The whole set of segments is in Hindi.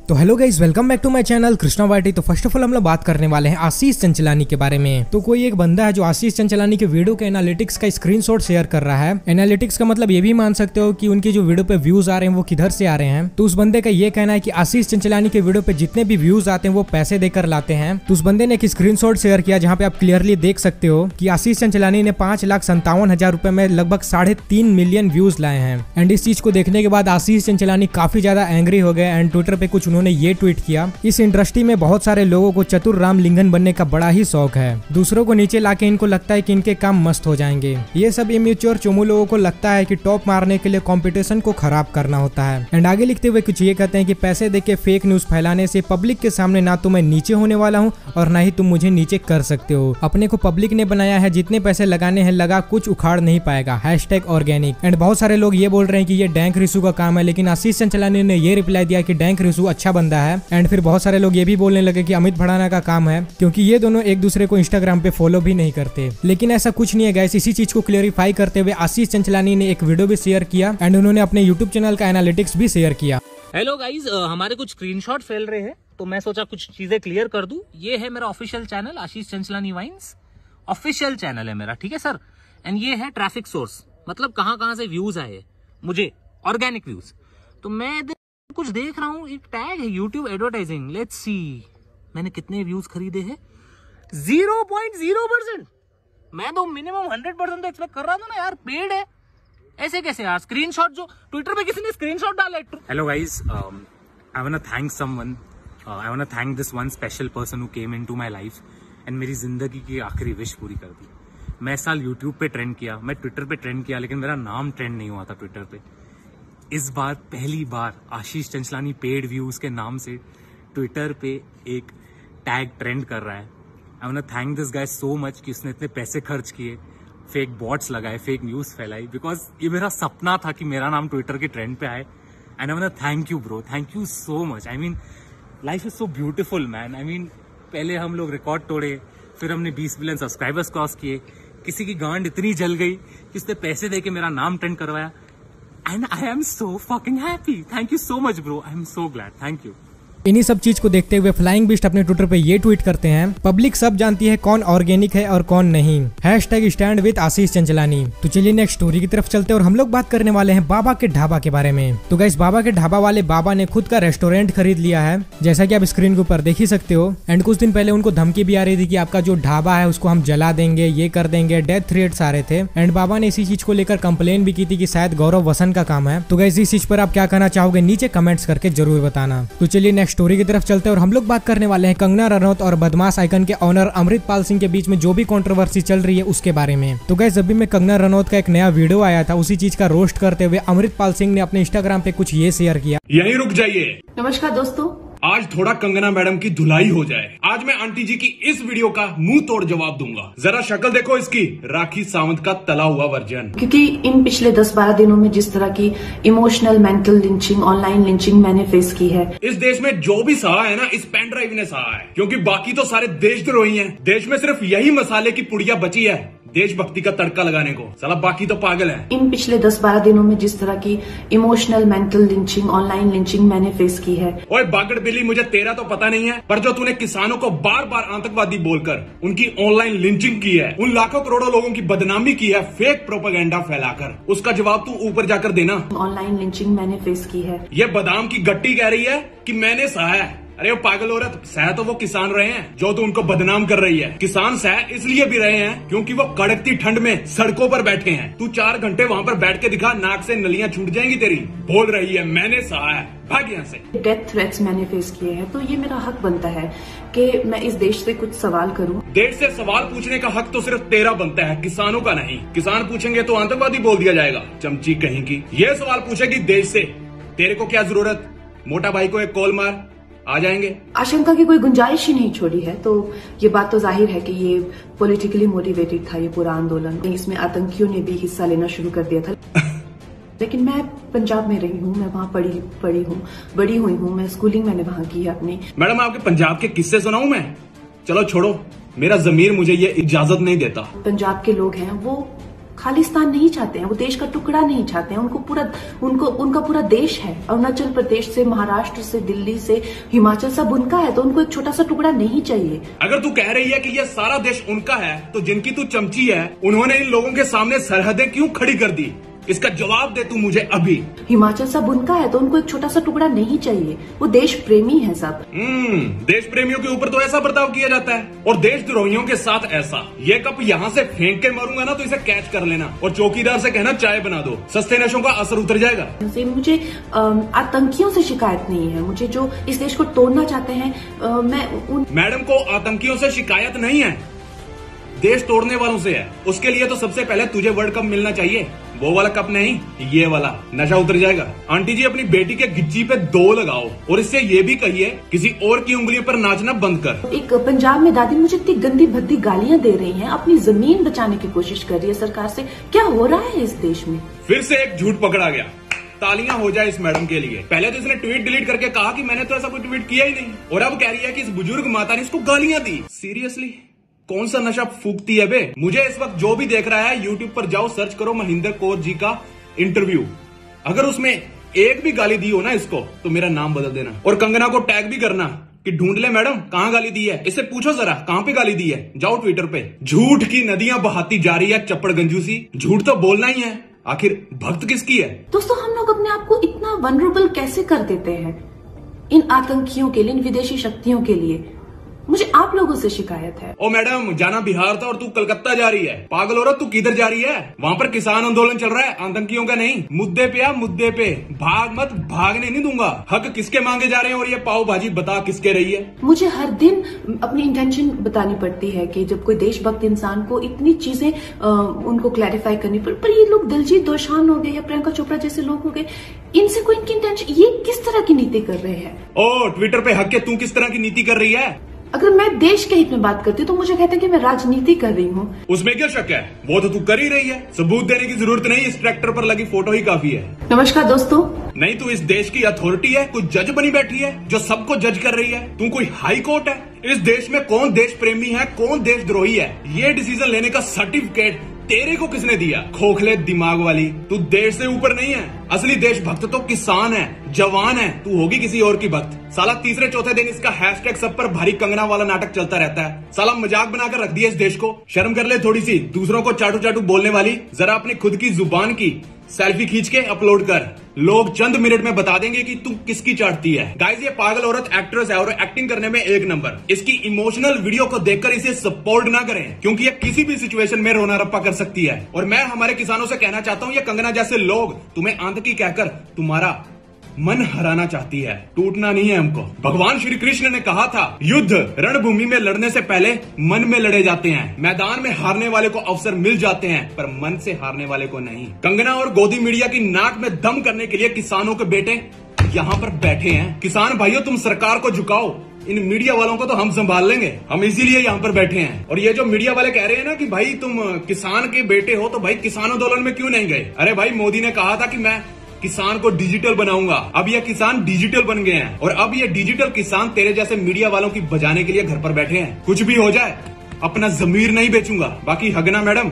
तो hello guys, welcome back to my channel Krishna Vati. तो फर्स्ट ऑफ ऑल हम लोग बात करने वाले हैं आशीष चंचलानी के बारे में। तो कोई एक बंदा है जो आशीष चंचलानी के वीडियो के एनालिटिक्स का स्क्रीनशॉट शेयर कर रहा है। एनालिटिक्स का मतलब ये भी मान सकते हो कि उनके जो वीडियो पे व्यूज आ रहे हैं वो किधर से आ रहे हैं। तो उस बंदे का ये कहना है कि आशीष चंचलानी के वीडियो पे जितने भी व्यूज आते हैं वो पैसे देकर लाते हैं। तो उस बंदे ने एक स्क्रीनशॉट शेयर किया जहाँ पे आप क्लियरली देख सकते हो कि आशीष चंचलानी ने 5,57,000 रुपए में लगभग 3.5 मिलियन व्यूज लाए हैं। एंड इस चीज को देखने के बाद आशीष चंचलानी काफी ज्यादा एंग्री हो गए एंड ट्विटर पे कुछ उन्होंने ये ट्वीट किया, इस इंडस्ट्री में बहुत सारे लोगों को चतुर रामलिंगन बनने का बड़ा ही शौक है। दूसरों को नीचे लाके इनको लगता है कि इनके काम मस्त हो जाएंगे। ये सब इमेच्योर चोमू लोगों को लगता है कि टॉप मारने के लिए कंपटीशन को खराब करना होता है। एंड आगे लिखते हुए कुछ ये कहते हैं कि पैसे देके फेक न्यूज फैलाने से पब्लिक के सामने ना तो मैं नीचे होने वाला हूँ और ना ही तुम मुझे नीचे कर सकते हो। अपने को पब्लिक ने बनाया है, जितने पैसे लगाने हैं लगा, कुछ उखाड़ नहीं पाएगा। #ऑर्गेनिक। एंड बहुत सारे लोग ये बोल रहे हैं कि ये डैंक रिशु का काम है, लेकिन आशीष चंचलानी ने ये रिप्लाई दिया कि डैंक रिशु अच्छा बंदा है। एंड फिर बहुत सारे लोग ये भी बोलने लगे कि अमित भड़ाना का काम है, क्योंकि ये दोनों एक दूसरे को इंस्टाग्राम पे फॉलो भी नहीं करते। लेकिन ऐसा कुछ नहीं है गाइस। इसी चीज को क्लियरिफाई करते हुए आशीष चंचलानी ने एक वीडियो भी शेयर किया एंड उन्होंने अपने यूट्यूब चैनल का एनालिटिक्स भी शेयर किया। हेलो गाइज, हमारे कुछ स्क्रीनशॉट फैल रहे हैं तो मैं सोचा कुछ चीजें क्लियर कर दूं। ये है मेरा ऑफिशियल चैनल आशीष चंचलानी वाइन्स, ऑफिशियल चैनल है मेरा, ठीक है सर। एंड ये है ट्रैफिक सोर्स, मतलब कहां से व्यूज आए मुझे, ऑर्गेनिक व्यूज। तो मैं कुछ देख रहा हूँ, एक टैग है यूट्यूब एडवर्टाइजिंग, लेट्स सी मैंने कितने व्यूज खरीदे हैं। 0.0%। मैं तो मिनिमम 100% तो एक्सपेक्ट कर रहा था ना यार, पेड है। ऐसे कैसे यार? स्क्रीनशॉट जो ट्विटर पे किसी ने स्क्रीनशॉट डाला है। Hello guys, I want to thank someone, I want to thank this one special person who came into my life and मेरी जिंदगी की आखिरी विश पूरी कर दी। मैं इस साल यूट्यूब पे ट्रेंड किया, मैं ट्विटर पे ट्रेंड किया, लेकिन मेरा नाम ट्रेंड नहीं हुआ था ट्विटर पे। इस बार पहली बार आशीष चंचलानी पेड व्यूज के नाम से ट्विटर पे एक टैग ट्रेंड कर रहा है। I want to thank this guy so much कि उसने इतने पैसे खर्च किए, फेक बॉट्स लगाए, फेक न्यूज फैलाई, बिकॉज ये मेरा सपना था कि मेरा नाम ट्विटर के ट्रेंड पे आए। And I want to thank you bro, thank you so much. I mean life is so beautiful man. I mean पहले हम लोग रिकॉर्ड तोड़े, फिर हमने 20 मिलियन सब्सक्राइबर्स क्रॉस किए, किसी की गांड इतनी जल गई कि उसने पैसे देके मेरा नाम ट्रेंड करवाया। And I am so fucking happy. Thank you so much, bro. I am so glad. Thank you. इन्हीं सब चीज को देखते हुए फ्लाइंग बिस्ट अपने ट्विटर पे ये ट्वीट करते हैं, पब्लिक सब जानती है कौन ऑर्गेनिक है और कौन नहीं। #स्टैंड विद आशीष चंचलानी। तो चलिए नेक्स्ट स्टोरी की तरफ चलते हैं और हम लोग बात करने वाले हैं बाबा के ढाबा के बारे में। तो गाइस, बाबा के ढाबा वाले बाबा ने खुद का रेस्टोरेंट खरीद लिया है, जैसा कि आप स्क्रीन के ऊपर देख ही सकते हो। एंड कुछ दिन पहले उनको धमकी भी आ रही थी कि आपका जो ढाबा है उसको हम जला देंगे, ये कर देंगे, डेथ थ्रेट्स आ रहे थे। एंड बाबा ने इसी चीज को लेकर कंप्लेन भी की थी कि शायद गौरव वसन का काम है। तो गाइस, इस चीज पर आप क्या कहना चाहोगे नीचे कमेंट्स करके जरूर बताना। तो चलिए नेक्स्ट स्टोरी की तरफ चलते हैं और हम लोग बात करने वाले हैं कंगना रनौत और बदमाश आइकन के ऑनर अमृतपाल सिंह के बीच में जो भी कंट्रोवर्सी चल रही है उसके बारे में। तो गाइस, अभी में कंगना रनौत का एक नया वीडियो आया था, उसी चीज का रोस्ट करते हुए अमृतपाल सिंह ने अपने इंस्टाग्राम पे कुछ ये शेयर किया। यहीं रुक जाइए। नमस्कार दोस्तों, आज थोड़ा कंगना मैडम की धुलाई हो जाए। आज मैं आंटी जी की इस वीडियो का मुंह तोड़ जवाब दूंगा। जरा शक्ल देखो इसकी, राखी सावंत का तला हुआ वर्जन। क्योंकि इन पिछले 10-12 दिनों में जिस तरह की emotional, mental lynching, online lynching मैंने फेस की है, इस देश में जो भी सहा है ना, इस पेन ड्राइव ने सहा है, क्योंकि बाकी तो सारे देशद्रोही हैं। देश में सिर्फ यही मसाले की पुड़िया बची है देशभक्ति का तड़का लगाने को, साला बाकी तो पागल है। इन पिछले 10-12 दिनों में जिस तरह की emotional, mental lynching, online lynching मैंने फेस की है। ओए बागड़ बिल्ली, मुझे तेरा तो पता नहीं है, पर जो तूने किसानों को बार बार आतंकवादी बोलकर उनकी ऑनलाइन लिंचिंग की है, उन लाखों करोड़ों लोगों की बदनामी की है फेक प्रोपेगेंडा फैलाकर, उसका जवाब तू ऊपर जाकर देना। ऑनलाइन लिंचिंग मैंने फेस की है। ये बादाम की गट्टी कह रही है कि मैंने सहा है। अरे वो पागल हो रहा है, सह तो वो किसान रहे हैं जो तो उनको बदनाम कर रही है। किसान सह इसलिए भी रहे हैं क्योंकि वो कड़कती ठंड में सड़कों पर बैठे हैं। तू 4 घंटे वहाँ पर बैठ के दिखा, नाक से नलियां छूट जाएंगी तेरी। बोल रही है मैंने सहा है, भाग यहाँ से। डेथ थ्रेट्स मैंने फेस किए हैं, तो ये मेरा हक बनता है कि मैं इस देश से कुछ सवाल करूं। देश से सवाल पूछने का हक तो सिर्फ तेरा बनता है, किसानों का नहीं। किसान पूछेंगे तो आतंकवादी बोल दिया जाएगा, चमची कहीं की। ये सवाल पूछेगी देश से, तेरे को क्या जरूरत, मोटा भाई को एक कॉल मार, आ जाएंगे। आशंका की कोई गुंजाइश ही नहीं छोड़ी है। तो ये बात तो जाहिर है कि ये पॉलिटिकली मोटिवेटेड था ये पूरा आंदोलन। इसमें आतंकियों ने भी हिस्सा लेना शुरू कर दिया था। लेकिन मैं पंजाब में रही हूँ, मैं वहाँ बड़ी हुई हूँ, मैं स्कूलिंग मैंने वहाँ की है अपनी। मैडम, आपके पंजाब के किस्से सुनाऊं मैं? चलो छोड़ो, मेरा जमीर मुझे ये इजाजत नहीं देता। पंजाब के लोग हैं वो खालिस्तान नहीं चाहते हैं, वो देश का टुकड़ा नहीं चाहते हैं। उनका पूरा देश है, अरुणाचल प्रदेश से, महाराष्ट्र से, दिल्ली से, हिमाचल, सब उनका है, तो उनको एक छोटा सा टुकड़ा नहीं चाहिए। अगर तू कह रही है कि ये सारा देश उनका है, तो जिनकी तू चमची है, उन्होंने इन लोगों के सामने सरहदें क्यों खड़ी कर दी? इसका जवाब दे तू मुझे अभी। हिमाचल सब उनका है, तो उनको एक छोटा सा टुकड़ा नहीं चाहिए। वो देश प्रेमी है सब। देश प्रेमियों के ऊपर तो ऐसा बर्ताव किया जाता है, और देशद्रोहियों के साथ ऐसा। ये कप यहाँ से फेंक के मारूंगा ना, तो इसे कैच कर लेना और चौकीदार से कहना चाय बना दो, सस्ते नशों का असर उतर जाएगा। मुझे आतंकियों से शिकायत नहीं है, मुझे जो इस देश को तोड़ना चाहते हैं, मैडम को आतंकियों से शिकायत नहीं है, देश तोड़ने वालों से है। उसके लिए तो सबसे पहले तुझे वर्ल्ड कप मिलना चाहिए, वो वाला कप नहीं, ये वाला। नशा उतर जाएगा। आंटी जी, अपनी बेटी के गिच्ची पे 2 लगाओ और इससे ये भी कहिए किसी और की उंगलियों पर नाचना बंद कर। एक पंजाब में दादी मुझे इतनी गंदी भद्दी गालियां दे रही हैं, अपनी जमीन बचाने की कोशिश कर रही है सरकार से। क्या हो रहा है इस देश में? फिर से एक झूठ पकड़ा गया। तालियां हो जाए इस मैडम के लिए। पहले तो इसने ट्वीट डिलीट करके कहा कि मैंने तो ऐसा कोई ट्वीट किया ही नहीं, और अब कह रही है कि इस बुजुर्ग माता ने इसको गालियां दी। सीरियसली कौन सा नशा फूकती है बे? मुझे इस वक्त जो भी देख रहा है, यूट्यूब पर जाओ, सर्च करो महेंद्र कौर जी का इंटरव्यू। अगर उसमें एक भी गाली दी हो ना इसको, तो मेरा नाम बदल देना, और कंगना को टैग भी करना कि ढूंढ ले मैडम कहां गाली दी है, इससे पूछो जरा कहां पे गाली दी है। जाओ ट्विटर पे। झूठ की नदियां बहाती जा रही है चप्पड़ गंजू सी। झूठ तो बोलना ही है, आखिर भक्त किसकी है? दोस्तों, हम लोग अपने आप को इतना वनरेबल कैसे कर देते हैं इन आतंकियों के लिए, इन विदेशी शक्तियों के लिए? मुझे आप लोगों से शिकायत है। ओ मैडम, जाना बिहार था और तू कलकत्ता जा रही है। पागल औरत, तू किधर जा रही है? वहाँ पर किसान आंदोलन चल रहा है, आतंकियों का नहीं। मुद्दे पे आ, मुद्दे पे। भाग मत, भागने नहीं दूंगा। हक किसके मांगे जा रहे हैं, और ये पाव भाजी बता किसके रही है? मुझे हर दिन अपनी इंटेंशन बतानी पड़ती है कि जब कोई देशभक्त इंसान को इतनी चीजें उनको क्लैरिफाई करनी पड़ती। पर ये लोग दिलजीत दोसांझ हो गए या प्रियंका चोपड़ा जैसे लोग हो गए, इनसे कोई इनकी इंटेंशन, ये किस तरह की नीति कर रहे हैं? ओ ट्विटर पे हक के तू किस तरह की नीति कर रही है? अगर मैं देश के हित में बात करती हूँ तो मुझे कहते हैं कि मैं राजनीति कर रही हूँ। उसमें क्या शक है? वो तो तू कर ही रही है। सबूत देने की जरूरत नहीं, इस ट्रैक्टर पर लगी फोटो ही काफी है। नमस्कार दोस्तों। नहीं, तू इस देश की अथॉरिटी है, कोई जज बनी बैठी है जो सबको जज कर रही है। तू कोई हाई कोर्ट है? इस देश में कौन देश प्रेमी है, कौन देशद्रोही है, ये डिसीजन लेने का सर्टिफिकेट तेरे को किसने दिया? खोखले दिमाग वाली, तू देश से ऊपर नहीं है। असली देशभक्त तो किसान है, जवान है, तू होगी किसी और की भक्त। साला तीसरे चौथे दिन इसका हैशटैग सब पर भारी कंगना वाला नाटक चलता रहता है। साला मजाक बनाकर रख दिया इस देश को। शर्म कर ले थोड़ी सी, दूसरों को चाटू चाटू बोलने वाली। जरा अपनी खुद की जुबान की सेल्फी खींच के अपलोड कर, लोग चंद मिनट में बता देंगे कि तू किसकी चाटती है। गाइस, ये पागल औरत एक्ट्रेस है और एक्टिंग करने में एक नंबर। इसकी इमोशनल वीडियो को देखकर इसे सपोर्ट ना करें, क्योंकि ये किसी भी सिचुएशन में रोना रप्पा कर सकती है। और मैं हमारे किसानों से कहना चाहता हूँ, ये कंगना जैसे लोग तुम्हें आतंकी कहकर तुम्हारा मन हराना चाहती है, टूटना नहीं है हमको। भगवान श्री कृष्ण ने कहा था, युद्ध रणभूमि में लड़ने से पहले मन में लड़े जाते हैं। मैदान में हारने वाले को अवसर मिल जाते हैं, पर मन से हारने वाले को नहीं। कंगना और गोदी मीडिया की नाक में दम करने के लिए किसानों के बेटे यहाँ पर बैठे हैं। किसान भाइयों, तुम सरकार को झुकाओ, इन मीडिया वालों को तो हम संभाल लेंगे, हम इसीलिए यहाँ पर बैठे हैं। और ये जो मीडिया वाले कह रहे हैं ना कि भाई तुम किसान के बेटे हो, तो भाई किसान आंदोलन में क्यों नहीं गए? अरे भाई, मोदी ने कहा था कि मैं किसान को डिजिटल बनाऊंगा। अब ये किसान डिजिटल बन गए हैं, और अब ये डिजिटल किसान तेरे जैसे मीडिया वालों की बजाने के लिए घर पर बैठे हैं। कुछ भी हो जाए, अपना जमीर नहीं बेचूंगा। बाकी हगना मैडम,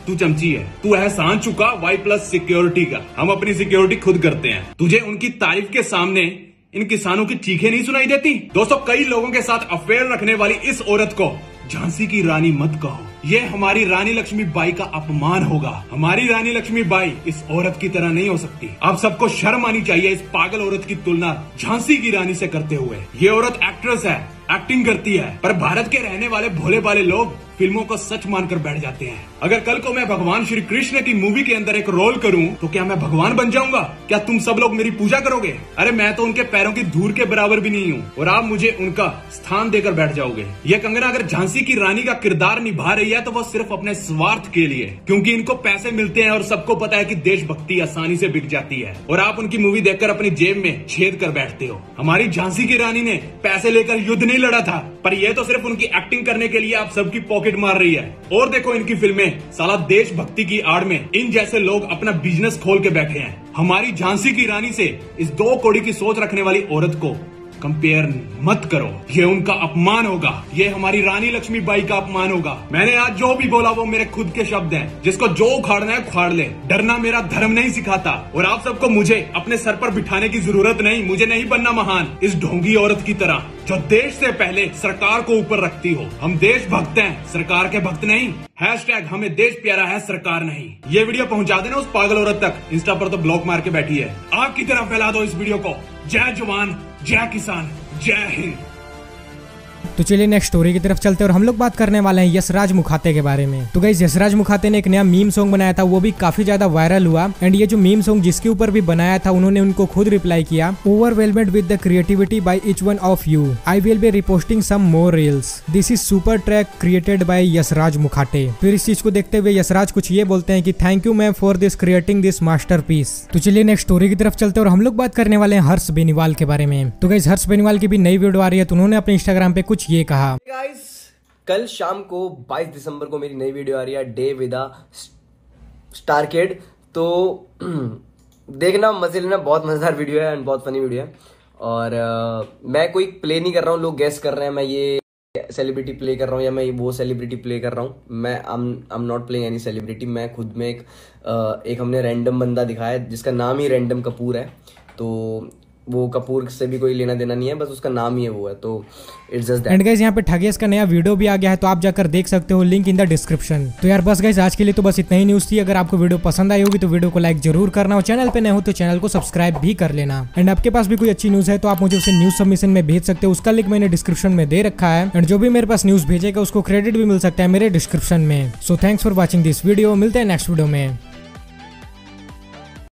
तू चमची है, तू एहसान चुका Y+ सिक्योरिटी का। हम अपनी सिक्योरिटी खुद करते हैं। तुझे उनकी तारीफ के सामने इन किसानों की चीखें नहीं सुनाई देती? दोस्तों, कई लोगों के साथ अफेयर रखने वाली इस औरत को झांसी की रानी मत कहो। ये हमारी रानी लक्ष्मीबाई का अपमान होगा। हमारी रानी लक्ष्मीबाई इस औरत की तरह नहीं हो सकती। आप सबको शर्म आनी चाहिए इस पागल औरत की तुलना झांसी की रानी से करते हुए। ये औरत एक्ट्रेस है, एक्टिंग करती है, पर भारत के रहने वाले भोले भाले लोग फिल्मों को सच मानकर बैठ जाते हैं। अगर कल को मैं भगवान श्री कृष्ण की मूवी के अंदर एक रोल करूं, तो क्या मैं भगवान बन जाऊंगा? क्या तुम सब लोग मेरी पूजा करोगे? अरे मैं तो उनके पैरों की धूल के बराबर भी नहीं हूं, और आप मुझे उनका स्थान देकर बैठ जाओगे। ये कंगना अगर झांसी की रानी का किरदार निभा रही है, तो वो सिर्फ अपने स्वार्थ के लिए, क्योंकि इनको पैसे मिलते हैं और सबको पता है कि देशभक्ति आसानी से बिक जाती है, और आप उनकी मूवी देखकर अपनी जेब में छेद कर बैठते हो। हमारी झांसी की रानी ने पैसे लेकर युद्ध नहीं लड़ा था, पर यह तो सिर्फ उनकी एक्टिंग करने के लिए आप सबकी पॉकेट मार रही है। और देखो इनकी फिल्में, साला देशभक्ति की आड़ में इन जैसे लोग अपना बिजनेस खोल के बैठे हैं। हमारी झांसी की रानी से इस 2 कौड़ी की सोच रखने वाली औरत को कंपेयर मत करो, ये उनका अपमान होगा, ये हमारी रानी लक्ष्मीबाई का अपमान होगा। मैंने आज जो भी बोला वो मेरे खुद के शब्द हैं, जिसको जो उखाड़ना है उखाड़ ले। डरना मेरा धर्म नहीं सिखाता, और आप सबको मुझे अपने सर पर बिठाने की जरूरत नहीं। मुझे नहीं बनना महान इस ढोंगी औरत की तरह जो देश से पहले सरकार को ऊपर रखती हो। हम देशभक्त हैं, सरकार के भक्त नहीं। हैशटैग हमें देश प्यारा है, सरकार नहीं। ये वीडियो पहुंचा देना उस पागल औरत तक, इंस्टा पर तो ब्लॉक मार के बैठी है। आग की तरह फैला दो इस वीडियो को। जय जवान, जय किसान, जय हिंद। तो चलिए नेक्स्ट स्टोरी की तरफ चलते हैं और हम लोग बात करने वाले हैं यशराज मुखाते के बारे में। तो गाइस यशराज मुखाते ने एक नया मीम सॉन्ग बनाया था, वो भी काफी ज्यादा वायरल हुआ। एंड ये जो मीम सॉन्ग जिसके ऊपर भी बनाया था उन्होंने उनको खुद रिप्लाई किया, overwhelmed with the creativity by each one of you, I will be reposting some more reels, this is super track created by Yashraj Mukhate. फिर इस चीज को देखते हुए यशराज कुछ ये बोलते हैं कि thank you ma'am for this creating this masterpiece. तो चलिए नेक्स्ट स्टोरी की तरफ चलते हैं और हम लोग बात करने वाले हैं हर्ष बेनीवाल के बारे में। तो गाइस हर्ष बेनीवाल की भी नई वीडियो आ रही है, तो उन्होंने अपने इंस्टाग्राम पे कुछ ये कहा। कल शाम को 22 दिसंबर को मेरी नई वीडियो आ रही है, day with a star kid. तो देखना, मजे लेना, बहुत मजेदार वीडियो है एंड बहुत फनी वीडियो है। और मैं कोई प्ले नहीं कर रहा हूँ, लोग गेस कर रहे हैं मैं ये सेलिब्रिटी प्ले कर रहा हूँ या मैं वो सेलिब्रिटी प्ले कर रहा हूँ। मैं I am not playing any celebrity. मैं खुद में एक हमने रैंडम बंदा दिखाया जिसका नाम ही रैंडम कपूर है। तो वो कपूर से भी कोई लेना देना नहीं है, बस उसका नाम ही है वो है। तो it's just that. And guys यहाँ पे ठगेस का नया वीडियो भी आ गया है, तो आप जाकर देख सकते हो, लिंक इन द डिस्क्रिप्शन। तो यार बस गाइस आज के लिए तो बस इतना ही न्यूज थी। अगर आपको वीडियो पसंद आई होगी तो वीडियो को लाइक जरूर करना, और चैनल पे नए हो तो चैनल को सब्सक्राइब भी कर लेना। एंड आपके पास भी कोई अच्छी न्यूज है तो आप मुझे उसे न्यूज सबमिशन में भेज सकते हो, उसका लिंक मैंने डिस्क्रिप्शन में दे रखा है। एंड जो भी मेरे पास न्यूज भेजेगा उसको क्रेडिट भी मिल सकता है मेरे डिस्क्रिप्शन में। So thanks for watching this video, मिलते हैं नेक्स्ट वीडियो में।